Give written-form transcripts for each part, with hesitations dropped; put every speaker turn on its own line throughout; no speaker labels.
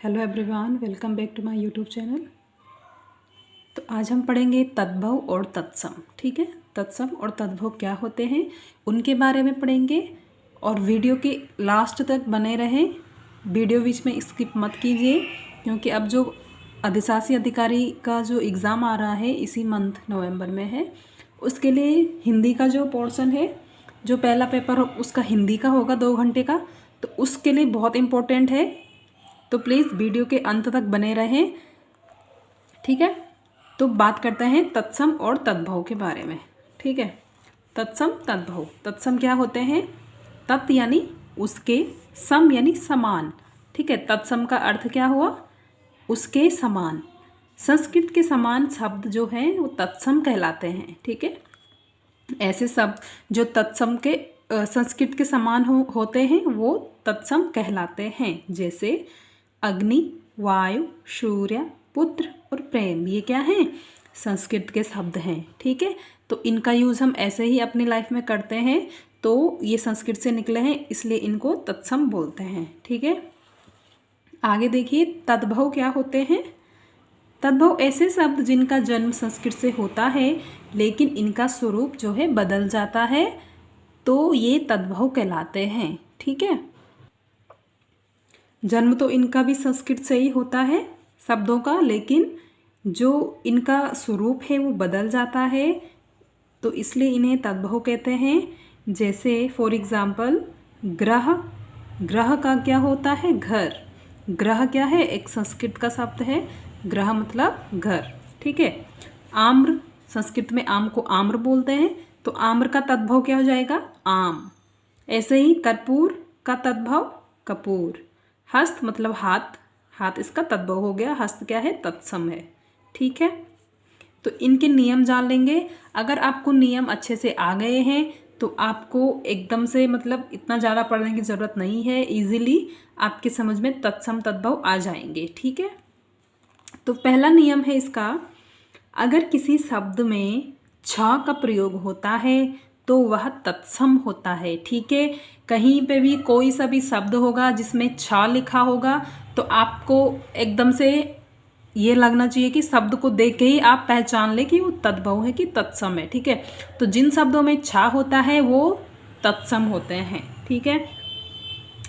Hello everyone, welcome back to my YouTube channel. तो आज हम पढ़ेंगे तद्भव और तत्सम। ठीक है, तत्सम और तद्भव क्या होते हैं उनके बारे में पढ़ेंगे और वीडियो के लास्ट तक बने रहें। वीडियो बीच में स्किप मत कीजिए क्योंकि अब जो अधिशासी अधिकारी का जो एग्ज़ाम आ रहा है इसी मंथ नवंबर में है, उसके लिए हिंदी का जो पोर्शन है, जो पहला पेपर हो उसका हिंदी का होगा 2 घंटे का, तो उसके लिए बहुत इम्पोर्टेंट है। तो प्लीज़ वीडियो के अंत तक बने रहें। ठीक है, तो बात करते हैं तत्सम और तद्भव के बारे में। ठीक है, तत्सम तद्भव। तत्सम क्या होते हैं? तत् यानी उसके, सम यानी समान। ठीक है, तत्सम का अर्थ क्या हुआ? उसके समान। संस्कृत के समान शब्द जो हैं वो तत्सम कहलाते हैं। ठीक है, ऐसे शब्द जो तत्सम के संस्कृत के समान होते हैं वो तत्सम कहलाते हैं। जैसे अग्नि, वायु, सूर्य, पुत्र और प्रेम, ये क्या हैं? संस्कृत के शब्द हैं। ठीक है, तो इनका यूज़ हम ऐसे ही अपनी लाइफ में करते हैं, तो ये संस्कृत से निकले हैं इसलिए इनको तत्सम बोलते हैं। ठीक है, आगे देखिए तद्भव क्या होते हैं। तद्भव ऐसे शब्द जिनका जन्म संस्कृत से होता है लेकिन इनका स्वरूप जो है बदल जाता है, तो ये तद्भव कहलाते हैं। ठीक है, जन्म तो इनका भी संस्कृत से ही होता है शब्दों का, लेकिन जो इनका स्वरूप है वो बदल जाता है, तो इसलिए इन्हें तद्भव कहते हैं। जैसे फॉर एग्जाम्पल ग्रह, ग्रह का क्या होता है? घर। ग्रह क्या है? एक संस्कृत का शब्द है, ग्रह मतलब घर। ठीक है, आम्र, संस्कृत में आम को आम्र बोलते हैं, तो आम्र का तद्भव क्या हो जाएगा? आम। ऐसे ही कर्पूर का तद्भव कपूर। हस्त मतलब हाथ, हाथ इसका तद्भव हो गया, हस्त क्या है? तत्सम है। ठीक है, तो इनके नियम जान लेंगे। अगर आपको नियम अच्छे से आ गए हैं तो आपको एकदम से मतलब इतना ज़्यादा पढ़ने की ज़रूरत नहीं है, इजीली आपके समझ में तत्सम तद्भव आ जाएंगे। ठीक है, तो पहला नियम है इसका, अगर किसी शब्द में छ का प्रयोग होता है तो वह तत्सम होता है। ठीक है, कहीं पे भी कोई सा भी शब्द होगा जिसमें छ लिखा होगा तो आपको एकदम से ये लगना चाहिए कि शब्द को देख के ही आप पहचान ले कि वो तद्भव है कि तत्सम है। ठीक है, तो जिन शब्दों में छ होता है वो तत्सम होते हैं। ठीक है,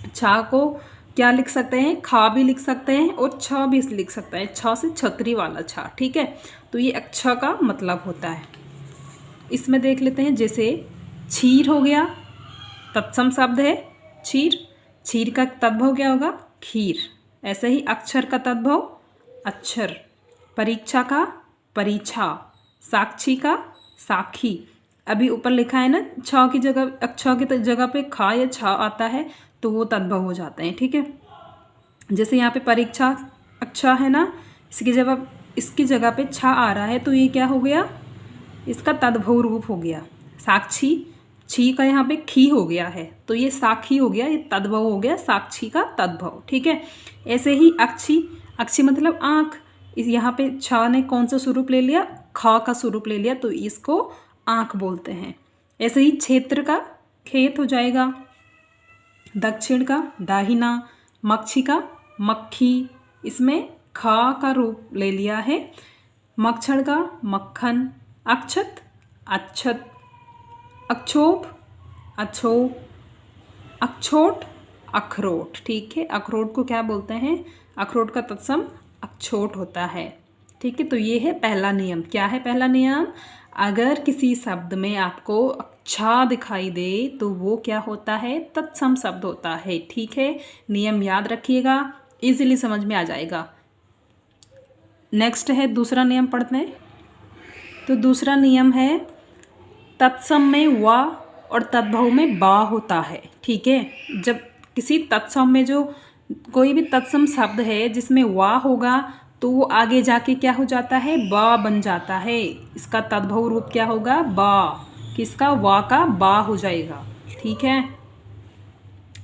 छ को क्या लिख सकते हैं? खा भी लिख सकते हैं और छ भी लिख सकते हैं, छ से छतरी वाला छ। ठीक है, तो ये अक्ष का मतलब होता है। इसमें देख लेते हैं, जैसे क्षीर हो गया, तत्सम शब्द है क्षीर। क्षीर का तद्भव क्या होगा? खीर। ऐसे ही अक्षर का तद्भव अक्षर। परीक्षा का परीक्षा। साक्षी का साक्षी। अभी ऊपर लिखा है ना, छ की जगह, अक्षर की जगह पे खा या छ आता है तो वो तद्भव हो जाते हैं। ठीक है, जैसे यहाँ पे परीक्षा अक्षर है ना, इसकी जगह पे छ आ रहा है तो ये क्या हो गया? इसका तद्भव रूप हो गया। साक्षी, छी का यहाँ पे खी हो गया है तो ये साक्षी हो गया, ये तद्भव हो गया साक्षी का तद्भव। ठीक है, ऐसे ही अक्षी, अक्षी मतलब आँख, इस यहाँ पे छ ने कौन सा स्वरूप ले लिया? ख का स्वरूप ले लिया तो इसको आँख बोलते हैं। ऐसे ही क्षेत्र का खेत हो जाएगा। दक्षिण का दाहिना। मक्षी का मक्खी, इसमें ख का रूप ले लिया है। मक्षण का मक्खन। अक्षत अच्छत। अक्षोभ अक्षोभ। अक्षोट अखरोट। ठीक है, अखरोट को क्या बोलते हैं? अखरोट का तत्सम अक्षोट होता है। ठीक है, तो ये है पहला नियम। क्या है पहला नियम? अगर किसी शब्द में आपको अच्छा दिखाई दे तो वो क्या होता है? तत्सम शब्द होता है। ठीक है, नियम याद रखिएगा, इजीली समझ में आ जाएगा। नेक्स्ट है दूसरा नियम पढ़ते हैं। तो दूसरा नियम है तत्सम में व और तद्भव में बा होता है। ठीक है, जब किसी तत्सम में जो कोई भी तत्सम शब्द है जिसमें वा होगा तो वो आगे जाके क्या हो जाता है? बा बन जाता है। इसका तद्भव रूप क्या होगा? बा। किसका? वा का बा हो जाएगा। ठीक है,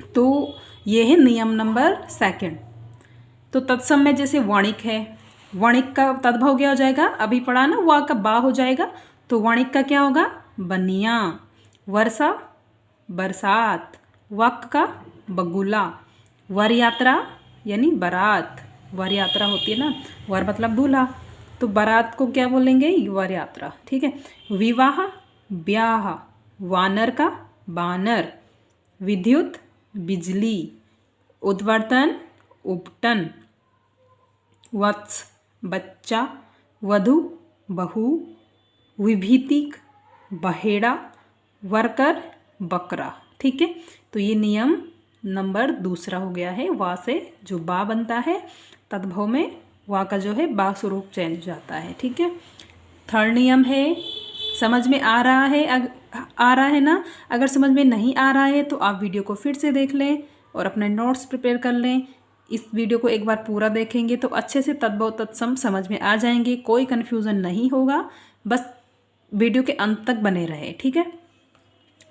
तो ये है नियम नंबर 2। तो तत्सम में जैसे वणिक है, वणिक का तद्भव क्या हो जाएगा? अभी पढ़ा ना, वा का बा हो जाएगा, तो वणिक का क्या होगा? बनिया। वर्षा बरसात। वक का बगुला। वर यात्रा यानी बारात। वर यात्रा होती है ना, वर मतलब दूल्हा, तो बारात को क्या बोलेंगे, वर यात्रा। ठीक है। विवाह ब्याह, वानर का बानर, विद्युत बिजली, उद्वर्तन उपटन, वत्स बच्चा, वधु बहू, विभीतिक बहेड़ा, वर्कर बकरा। ठीक है। तो ये नियम नंबर दूसरा हो गया है। वा से जो बा बनता है तद्भव में वा का जो है बा स्वरूप चेंज हो जाता है। ठीक है। थर्ड नियम है, समझ में आ रहा है, आ रहा है ना। अगर समझ में नहीं आ रहा है तो आप वीडियो को फिर से देख लें और अपने नोट्स प्रिपेयर कर लें। इस वीडियो को एक बार पूरा देखेंगे तो अच्छे से तद्भव तत्सम समझ में आ जाएंगे, कोई कन्फ्यूज़न नहीं होगा। बस वीडियो के अंत तक बने रहे। ठीक है।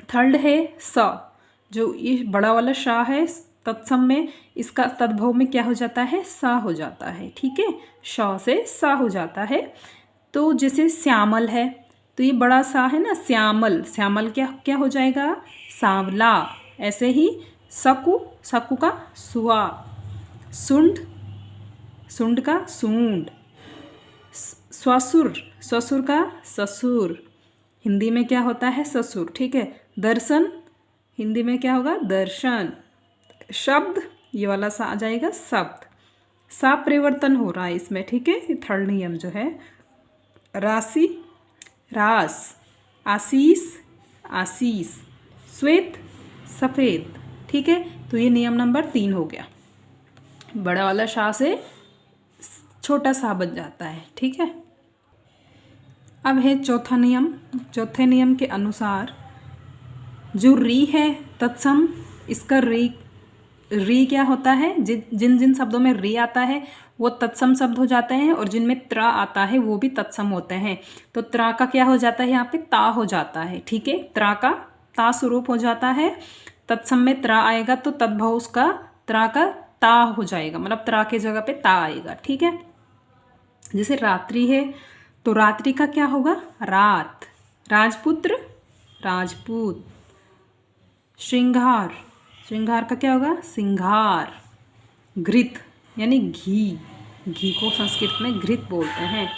थर्ड है स, जो ये बड़ा वाला शा है तत्सम में, इसका तद्भव में क्या हो जाता है, सा हो जाता है। ठीक है। श से सा हो जाता है। तो जैसे श्यामल है तो ये बड़ा सा है ना, श्यामल, श्यामल क्या क्या हो जाएगा, सांवला। ऐसे ही सकु, सकु का सुआ, सुंड, सुंड का सूंड, स्वसुर, ससुर का ससुर, हिंदी में क्या होता है, ससुर। ठीक है। दर्शन, हिंदी में क्या होगा, दर्शन। शब्द, ये वाला सा आ जाएगा शब्द। सा परिवर्तन हो रहा है इसमें। ठीक है। थर्ड नियम जो है, राशि रास, आशीष आशीष, श्वेत सफ़ेद। ठीक है। तो ये नियम नंबर 3 हो गया, बड़ा वाला शा से छोटा सा बन जाता है। ठीक है। अब है चौथा नियम। चौथे नियम के अनुसार जो री है तत्सम, इसका री क्या होता है, जिन जिन शब्दों में री आता है वो तत्सम शब्द हो जाते हैं, और जिनमें त्रा आता है वो भी तत्सम होते हैं। तो त्रा का क्या हो जाता है, यहाँ पे ता हो जाता है। ठीक है। त्रा का ता स्वरूप हो जाता है। तत्सम में त्रा आएगा तो तद्भव उसका त्रा का ता हो जाएगा, मतलब त्रा के जगह पे ता आएगा। ठीक है। जैसे रात्रि है तो रात्रि का क्या होगा, रात। राजपुत्र राजपूत। श्रृंगार, श्रृंगार का क्या होगा, सिंगार। घृत यानी घी, घी को संस्कृत में घृत बोलते हैं।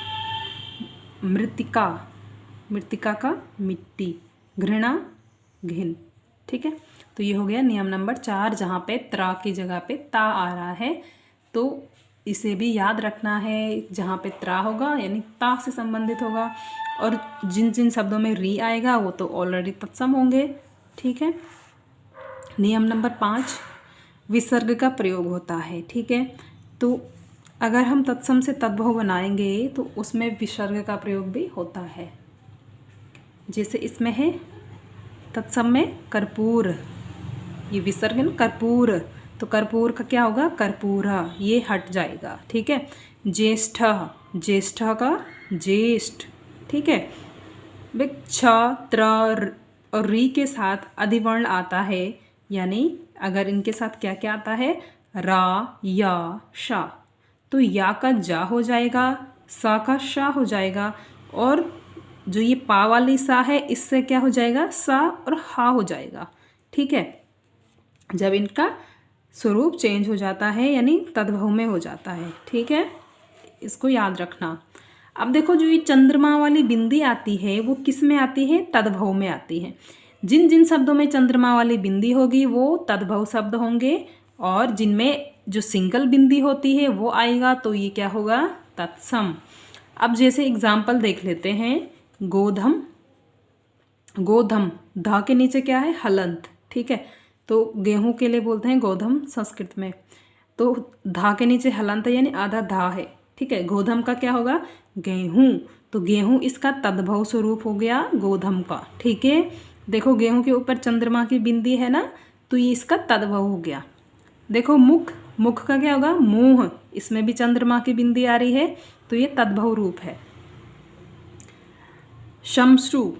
मृतिका, मृतिका का मिट्टी। घृणा घिन। ठीक है। तो ये हो गया नियम नंबर 4, जहाँ पे त्रा की जगह पे ता आ रहा है, तो इसे भी याद रखना है। जहाँ पे त्रा होगा यानी ता से संबंधित होगा, और जिन जिन शब्दों में री आएगा वो तो ऑलरेडी तत्सम होंगे। ठीक है। नियम नंबर 5, विसर्ग का प्रयोग होता है। ठीक है। तो अगर हम तत्सम से तद्भव बनाएंगे तो उसमें विसर्ग का प्रयोग भी होता है। जैसे इसमें है तत्सम में कर्पूर, ये विसर्ग है ना, कर्पूर, तो कर्पूर का क्या होगा, कर्पूरा, ये हट जाएगा। ठीक है। ज्येष्ठ, ज्येष्ठ का ज्येष्ठ। ठीक है। छ, त्र और री के साथ अधिवर्ण आता है, यानी अगर इनके साथ क्या क्या आता है, रा या शा, तो या का जा हो जाएगा, सा का शा हो जाएगा, और जो ये पा वाली सा है इससे क्या हो जाएगा, सा और हा हो जाएगा। ठीक है। जब इनका स्वरूप चेंज हो जाता है यानी तद्भव में हो जाता है। ठीक है। इसको याद रखना। अब देखो जो ये चंद्रमा वाली बिंदी आती है वो किस में आती है, तद्भव में आती है। जिन जिन शब्दों में चंद्रमा वाली बिंदी होगी वो तद्भव शब्द होंगे, और जिनमें जो सिंगल बिंदी होती है वो आएगा तो ये क्या होगा, तत्सम। अब जैसे एग्जाम्पल देख लेते हैं, गोधम, गोधम धा के नीचे क्या है, हलंत। ठीक है। तो गेहूं के लिए बोलते हैं गोधम संस्कृत में, तो धा के नीचे हलंत है यानी आधा धा है। ठीक है। गोधम का क्या होगा, गेहूं, तो गेहूं इसका तद्भव स्वरूप हो गया गोधम का। ठीक है। देखो गेहूं के ऊपर चंद्रमा की बिंदी है ना, तो ये इसका तद्भव हो गया। देखो मुख, मुख का क्या होगा, मुंह, इसमें भी चंद्रमा की बिंदी आ रही है तो ये तद्भव रूप है। शमश्रु,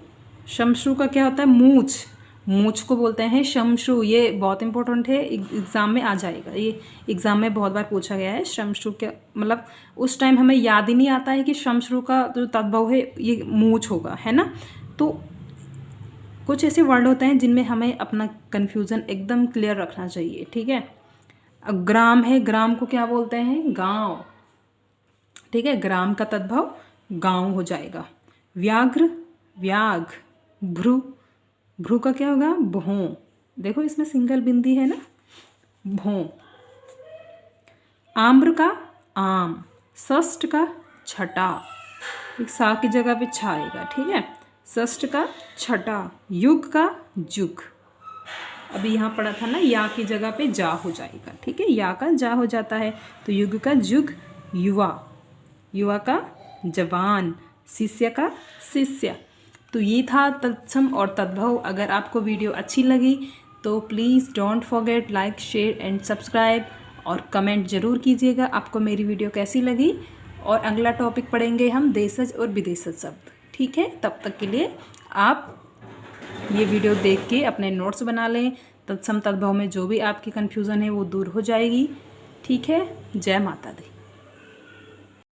शमश्रु का क्या होता है, मूछ, मूछ को बोलते हैं शमश्रु। ये बहुत इंपॉर्टेंट है, एग्ज़ाम में आ जाएगा, ये एग्ज़ाम में बहुत बार पूछा गया है। शमश्रु क्या मतलब, उस टाइम हमें याद ही नहीं आता है कि शमश्रु का जो तद्भव है ये मूछ होगा, है ना। तो कुछ ऐसे वर्ड होते हैं जिनमें हमें अपना कन्फ्यूज़न एकदम क्लियर रखना चाहिए। ठीक है। अब ग्राम है, ग्राम को क्या बोलते हैं? गांव। ठीक है, ग्राम का तद्भव गांव हो जाएगा। व्याघ्र, व्याघ। भ्रू, भ्रू का क्या होगा? भों। देखो इसमें सिंगल बिंदी है ना, भों। आम्र का आम। षष्ठ का छठा, एक सा की जगह पे छा आएगा। ठीक है, षष्ठ का छठा। युग का जुग। अभी यहाँ पढ़ा था ना, या की जगह पे जा हो जाएगा। ठीक है, या का जा हो जाता है, तो युग का जुग। युवा, युवा का जवान। शिष्य का शिष्य। तो ये था तत्सम और तद्भव। अगर आपको वीडियो अच्छी लगी तो please don't forget like, share and subscribe, और कमेंट ज़रूर कीजिएगा आपको मेरी वीडियो कैसी लगी। और अगला टॉपिक पढ़ेंगे हम देशज और विदेशज शब्द। ठीक है, तब तक के लिए आप ये वीडियो देख के अपने नोट्स बना लें। तत्सम तद्भव में जो भी आपकी कन्फ्यूज़न है वो दूर हो जाएगी। ठीक है, जय माता दी।